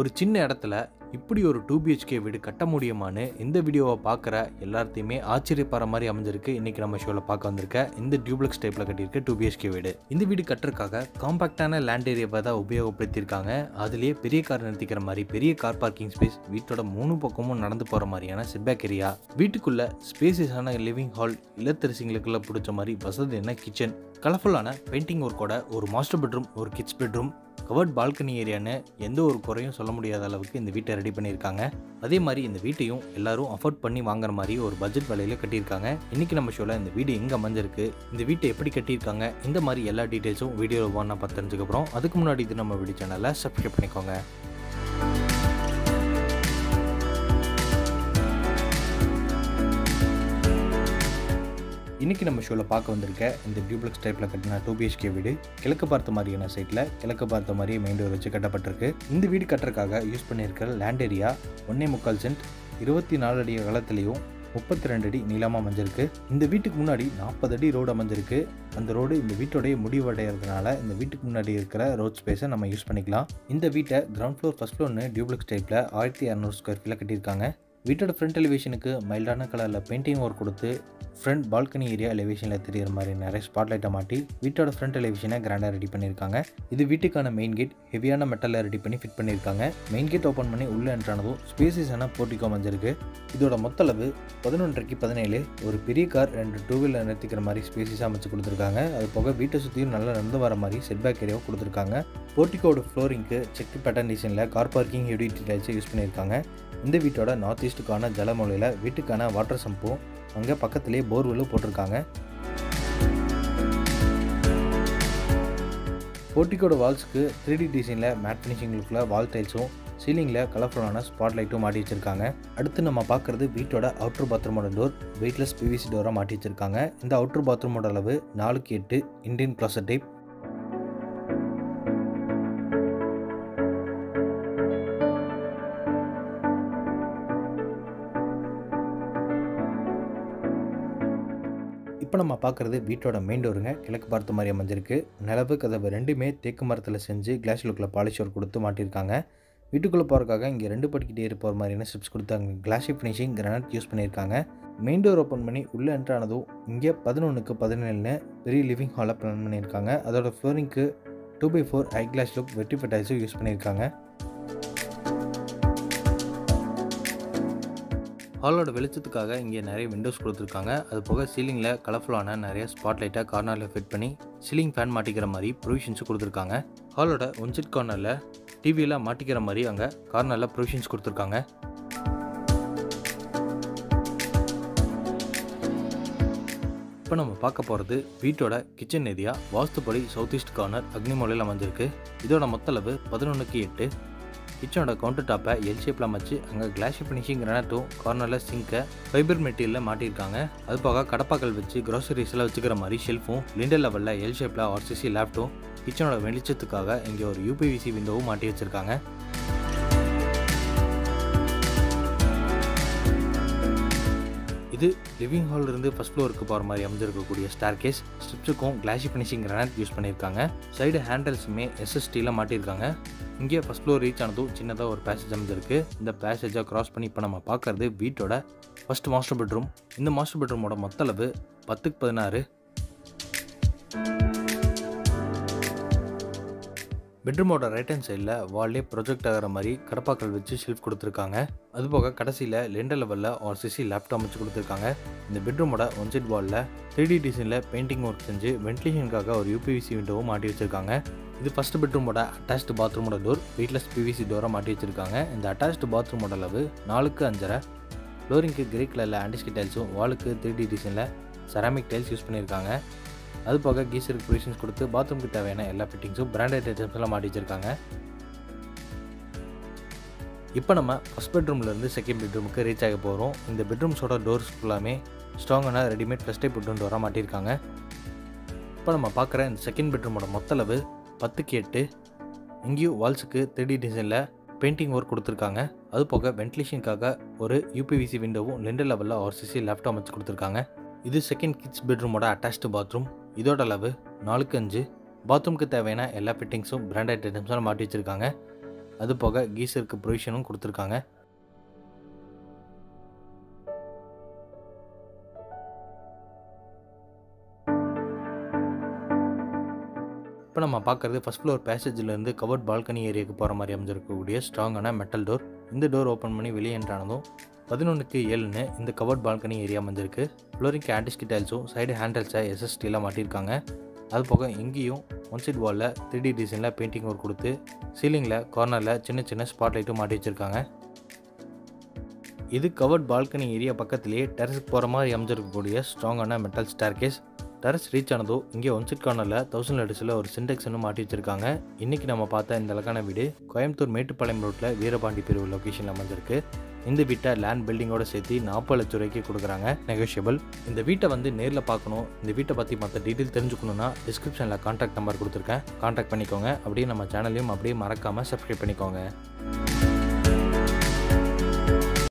ஒரு சின்ன இடத்துல இப்படி ஒரு 2 BHK வீடு கட்ட முடியுமான்னு இந்த வீடியோவை பார்க்குற எல்லாத்தையுமே ஆச்சரியப்படுற மாதிரி அமைஞ்சிருக்கு. இன்னைக்கு நம்ம ஷோவில் பார்க்க வந்திருக்க இந்த டியூப்ளெக்ஸ் டைப்பில் கட்டியிருக்க 2 BHK வீடு. இந்த வீடு கட்டுறதுக்காக காம்பாக்டான லேண்ட் ஏரியாவை தான் உபயோகப்படுத்தியிருக்காங்க. அதுலேயே பெரிய கார் நிறுத்திக்கிற மாதிரி பெரிய கார் பார்க்கிங் ஸ்பேஸ், வீட்டோட 3 பக்கமும் நடந்து போகிற மாதிரியான செட்பேக் ஏரியா, வீட்டுக்குள்ள ஸ்பேசியஸான லிவிங் ஹால், இல்லத்தரசிங்களுக்குள்ள பிடிச்ச மாதிரி வசதியான கிச்சன், கலர்ஃபுல்லான பெயிண்டிங் ஒர்க்கோட ஒரு மாஸ்டர் பெட்ரூம், ஒரு கிட்ஸ் பெட்ரூம், கவர்ட் பால்கனி ஏரியான்னு எந்த ஒரு குறையும் சொல்ல முடியாத அளவுக்கு இந்த வீட்டை ரெடி பண்ணியிருக்காங்க. அதே மாதிரி இந்த வீட்டையும் எல்லாரும் அஃபோர்ட் பண்ணி வாங்குற மாதிரி ஒரு பட்ஜெட் விலையில கட்டியிருக்காங்க. இன்னைக்கு நம்ம ஷோவில் இந்த வீடு எங்கே அமைஞ்சிருக்கு, இந்த வீட்டை எப்படி கட்டியிருக்காங்க, இந்த மாதிரி எல்லா டீட்டெயில்ஸும் வீடியோவில் ஒன்றா பார்த்து தெரிஞ்சுக்கப்புறம் அதுக்கு முன்னாடி இது நம்ம வீடியோ சேனலை சப்ஸ்கிரைப் பண்ணிக்கோங்க. இன்றைக்கி நம்ம ஷோவில் பார்க்க வந்திருக்க இந்த டியூப்ளெக்ஸ் டைப்பில் கட்டின 2 BHK வீடு கிழக்கு பார்த்த மாதிரியான சைட்டில் கிழக்கு பார்த்த மாதிரியே மெயின் டோர் வச்சு கட்டப்பட்டிருக்கு. இந்த வீடு கட்டுறதுக்காக யூஸ் பண்ணியிருக்கிற லேண்ட் ஏரியா 1.25 சென்ட், 24 அடி அகலத்திலையும் 32 அடி நீளமாக அமைஞ்சிருக்கு. இந்த வீட்டுக்கு முன்னாடி 40 அடி ரோடு அமைஞ்சிருக்கு. அந்த ரோடு இந்த வீட்டோடைய முடிவடைகிறதுனால இந்த வீட்டுக்கு முன்னாடி இருக்கிற ரோட் ஸ்பேஸை நம்ம யூஸ் பண்ணிக்கலாம். இந்த வீட்டை கிரவுண்ட் ஃப்ளோர் ஃபர்ஸ்ட் ஃப்ளோர்னு டியூப்ளெக்ஸ் டைப்பில் 1200 ஸ்கொயர் ஃபீட்டில் கட்டியிருக்காங்க. வீட்டோட ஃப்ரண்ட் எலிவேஷனுக்கு மைல்டான கலரில் பெயிண்டிங் ஒர்க் கொடுத்து ஃப்ரண்ட் பால்கனி ஏரியா எலிவேஷனில் தெரிகிற மாதிரி நிறைய ஸ்பாட்லைட்டை மாட்டி வீட்டோட ஃப்ரண்ட் எலிவேஷனை கிராண்டாக ரெடி பண்ணியிருக்காங்க. இது வீட்டுக்கான மெயின் கேட் ஹெவியான மெட்டலில் ரெடி பண்ணி ஃபிட் பண்ணியிருக்காங்க. மெயின் கேட் ஓப்பன் பண்ணி உள்ளே என்ட்ரானதும் ஸ்பேசியஸான போர்ட்டிகோ அமைஞ்சிருக்கு. இதோட மொத்த அளவு 11x17. ஒரு பெரிய கார் 2 2 வீலர் நிறுத்திக்கிற மாதிரி ஸ்பேசியஸாக அமைச்சு கொடுத்துருக்காங்க. அது போக வீட்டை சுற்றியும் நல்லா நடந்து வர மாதிரி செட்பேக் ஏரியாவும் கொடுத்துருக்காங்க. போர்ட்டிகோட ஃப்ளோரிங்க்கு செக் பேட்டர்ன் டிசைனில் கார் பார்க்கிங் ஹெவி டீடைல்ஸை யூஸ் பண்ணியிருக்காங்க. இந்த வீட்டோட நார்த் ஈஸ்ட்டுக்கான ஜலமூலையில் வீட்டுக்கான வாட்டர் சம்பும் அங்கே பக்கத்துலேயே போர்வெல்லும் போட்டிருக்காங்க. போர்ட்டிகோட வால்ஸ்க்கு 3D டிசைனில் மேட் ஃபினிஷிங் லுக்கில் வால் டைல்ஸும் சீலிங்கில் கலர்ஃபுல்லான ஸ்பாட் லைட்டும் மாட்டி வச்சிருக்காங்க. அடுத்து நம்ம பார்க்குறது வீட்டோட அவுட்டர் பாத்ரூமோட டோர் வெயிட்லெஸ் PVC டோராக மாட்டி வச்சிருக்காங்க. இந்த அவுட்டர் பாத்ரூமோட அளவு 4x8 இந்தியன் க்ளாசட் டைப். இப்போ நம்ம பார்க்குறது வீட்டோட மெயின் டோருங்க. கிழக்கு பார்த்த மாதிரி அமைஞ்சிருக்கு. நிலவு கதவு ரெண்டுமே தேக்கு மரத்தில் செஞ்சு கிளாஸ் லுக்கில் பாலிஷ் ஒர்க் கொடுத்து மாட்டியிருக்காங்க. வீட்டுக்குள்ளே போகிறதுக்காக இங்கே 2 படிக்கிட்டே ஏறி போகிற மாதிரியான ஸ்டெப்ஸ் கொடுத்தாங்க. கிளாஸி ஃபினிஷிங் கிரானைட் யூஸ் பண்ணியிருக்காங்க. மெயின் டோர் ஓப்பன் பண்ணி உள்ளே என்ட்ரானதும் இங்கே 11x17 பெரிய லிவிங் ஹாலை பிளான் பண்ணியிருக்காங்க. அதோட ஃப்ளோரிங்க்கு 2x4 ஹை கிளாஸ் லுக் வெர்டிஃபை டைல்ஸும் யூஸ் பண்ணியிருக்காங்க. ஹாலோட வெளிச்சத்துக்காக இங்கே நிறைய விண்டோஸ் கொடுத்துருக்காங்க. அது போக சீலிங்கில் கலர்ஃபுல்லான நிறைய ஸ்பாட் லைட்டாக கார்னரில் ஃபிட் பண்ணி சீலிங் ஃபேன் மாட்டிக்கிற மாதிரி ப்ரொவிஷன்ஸும் கொடுத்துருக்காங்க. ஹாலோட ஒன்சைட் கார்னரில் டிவியில் மாட்டிக்கிற மாதிரி அங்கே கார்னரில் ப்ரொவிஷன்ஸ் கொடுத்துருக்காங்க. இப்போ நம்ம பார்க்க போகிறது வீட்டோட கிச்சன் ஏரியா. வாஸ்துப்படி சவுத் ஈஸ்ட் கார்னர் அக்னி மூலையில் அமைஞ்சிருக்கு. இதோட மொத்த அளவு 11x8. கிச்சனோட கவுண்டர் டாப்பை எல் ஷேப்பில் அமைச்சு அங்கே கிளாஸி ஃபினிஷிங் கிரானைட்டும் கார்னரில் சிங்கை ஃபைபர் மெட்டீரியலில் மாட்டியிருக்காங்க. அது போக கடப்பாக்கள் வச்சு க்ரோசரிஸில் வச்சுக்கிற மாதிரி ஷெல்ஃபும் லிண்டர் லெவலில் எல் ஷேப்பில் RCC லேப்டும் கிச்சனோட வெளிச்சத்துக்காக இங்கே ஒரு UPVC விண்டோவும் மாட்டி வச்சுருக்காங்க. இது லிவிங் ஹாலில் இருந்து ஃபர்ஸ்ட் ஃப்ளோருக்கு போகிற மாதிரி அமைஞ்சிருக்கக்கூடிய ஸ்டார் கேஸ். ஸ்டெப்ஸுக்கும் கிளாஸி ஃபினிஷிங் கிரானைட் யூஸ் பண்ணியிருக்காங்க. சைடு ஹேண்டல்ஸுமே SSTயில் மாட்டியிருக்காங்க. இங்கே ஃபர்ஸ்ட் ஃப்ளோர் ரீச் ஆனதும் சின்னதாக ஒரு பேசேஜ் அமைஞ்சிருக்கு. இந்த பேசேஜை கிராஸ் பண்ணி இப்போ நம்ம பார்க்குறது வீட்டோட ஃபர்ஸ்ட் மாஸ்டர் பெட்ரூம். இந்த மாஸ்டர் பெட்ரூமோட மொத்த அளவு 10x16. பெட்ரூமோட ரைட் ஹேண்ட் சைடில் வால்லே ப்ரொஜெக்ட் ஆகிற மாதிரி கடப்பாக்கள் வச்சு ஷெல்ஃப் கொடுத்துருக்காங்க. அதுபோக கடைசியில் லெண்டர் லெவலில் RCC லேப்டாப் அமைச்சு கொடுத்துருக்காங்க. இந்த பெட்ரூமோட ஒன் சைட் வாலில் 3D டிசைனில் பெயிண்டிங் ஒர்க் செஞ்சு வென்டிலேஷனுக்காக ஒரு UPVC விண்டோவும் மாட்டி வச்சுருக்காங்க. இது ஃபர்ஸ்ட் பெட்ரூமோட அட்டாச்டு பாத்ரூமோட டோர் வெயிட்லெஸ் PVC டோராக மாட்டி வச்சுருக்காங்க. இந்த அட்டாச்டு பாத்ரூமோட அளவு 4x5. ஃப்ளோரிங்க்கு கிரே கலரில் ஆண்டிஸ்கி டைல்ஸும் வாலுக்கு 3D டிசைனில் செராமிக் டைல்ஸ் யூஸ் பண்ணியிருக்காங்க. அது போக கீசருக்கு ப்ரொவிஷன்ஸ் கொடுத்து பாத்ரூமுக்கு தேவையான எல்லா ஃபிட்டிங்ஸும் பிராண்டட் ஐட்டம்ஸ்லாம் மாட்டி வச்சிருக்காங்க. இப்போ நம்ம ஃபர்ஸ்ட் பெட்ரூம்லேருந்து செகண்ட் பெட்ரூமுக்கு ரீச் ஆக போகிறோம். இந்த பெட்ரூம்ஸோட டோர்ஸ் ஃபுல்லாமே ஸ்ட்ராங்கான ரெடிமேட் ப்ளஸ் டைப் பெட்ரூம் டோராக மாட்டியிருக்காங்க. இப்போ நம்ம பார்க்குற இந்த செகண்ட் பெட்ரூமோட மொத்த அளவு 10x8. இங்கேயும் வால்ஸுக்கு 3D டிசைனில் பெயிண்டிங் ஒர்க் கொடுத்துருக்காங்க. அது போக வென்டிலேஷனுக்காக ஒரு UPVC விண்டோவும் லெண்டர் லெவலில் RCC லேப்டாப் அமைச்சு கொடுத்துருக்காங்க. இது செகண்ட் கிட்ஸ் பெட்ரூமோட அட்டாச்டு பாத்ரூம். இதோட அளவு 4x5. பாத்ரூமுக்கு தேவையான எல்லா ஃபிட்டிங்ஸும் பிராண்டட் ஐட்டம்ஸால் மாட்டி வச்சுருக்காங்க. அது போக கீசருக்கு ப்ரொவிஷனும் கொடுத்துருக்காங்க. இப்போ நம்ம பார்க்குறது ஃபர்ஸ்ட் ஃப்ளோர் பேசேஜிலேருந்து கவர்ட் பால்கனி ஏரியாவுக்கு போகிற மாதிரி அமைஞ்சிருக்கக்கூடிய ஸ்ட்ராங்கான மெட்டல் டோர். இந்த டோர் ஓப்பன் பண்ணி வெளியே என்ட்ரானதும் 11:7 இந்த கவர்ட் பால்கனி ஏரியா அமைஞ்சிருக்கு. ஃப்ளோரிங்க்கு ஆன்டிஸ்கி டைல்ஸும் சைடு ஹேண்டில்ஸை எஸ்எஸ்டியில் மாட்டியிருக்காங்க. அது போக எங்கேயும் ஒன் சைட் வாலில் 3D டிசைனில் பெயிண்டிங் ஒர்க் கொடுத்து சீலிங்கில் கார்னரில் சின்ன சின்ன ஸ்பாட் லைட்டும் மாட்டி வச்சுருக்காங்க. இது கவர்ட் பால்கனி ஏரியா பக்கத்துலேயே டெரஸுக்கு போகிற மாதிரி அமைஞ்சிருக்கக்கூடிய ஸ்ட்ராங்கான மெட்டல் ஸ்டேர்கேஸ். டெரஸ் ரீச் ஆனதோ இங்கே ஒன் சைட் கார்னரில் 1000 லிட்டர்ஸில் ஒரு சின்டெக்ஸ் ஒன்று மாட்டி வச்சிருக்காங்க. இன்றைக்கி நம்ம பார்த்த இந்த அழகான வீடு கோயம்புத்தூர் மேட்டுப்பாளையம் ரோட்டில் வீரபாண்டி பிரிவு லொக்கேஷனில் அமைஞ்சிருக்கு. இந்த வீட்டை லேண்ட் பில்டிங்கோட சேர்த்து 40 லட்சம் ரூபாய்க்கு கொடுக்குறாங்க, நெகோஷியபிள். இந்த வீட்டை வந்து நேரில் பார்க்கணும், இந்த வீட்டை பற்றி மற்ற டீட்டெயில் தெரிஞ்சுக்கணுன்னா டிஸ்கிரிப்ஷனில் கான்டாக்ட் நம்பர் கொடுத்துருக்கேன், கான்டாக்ட் பண்ணிக்கோங்க. அப்படியே நம்ம சேனலையும் அப்படியே மறக்காமல் சப்ஸ்கிரைப் பண்ணிக்கோங்க.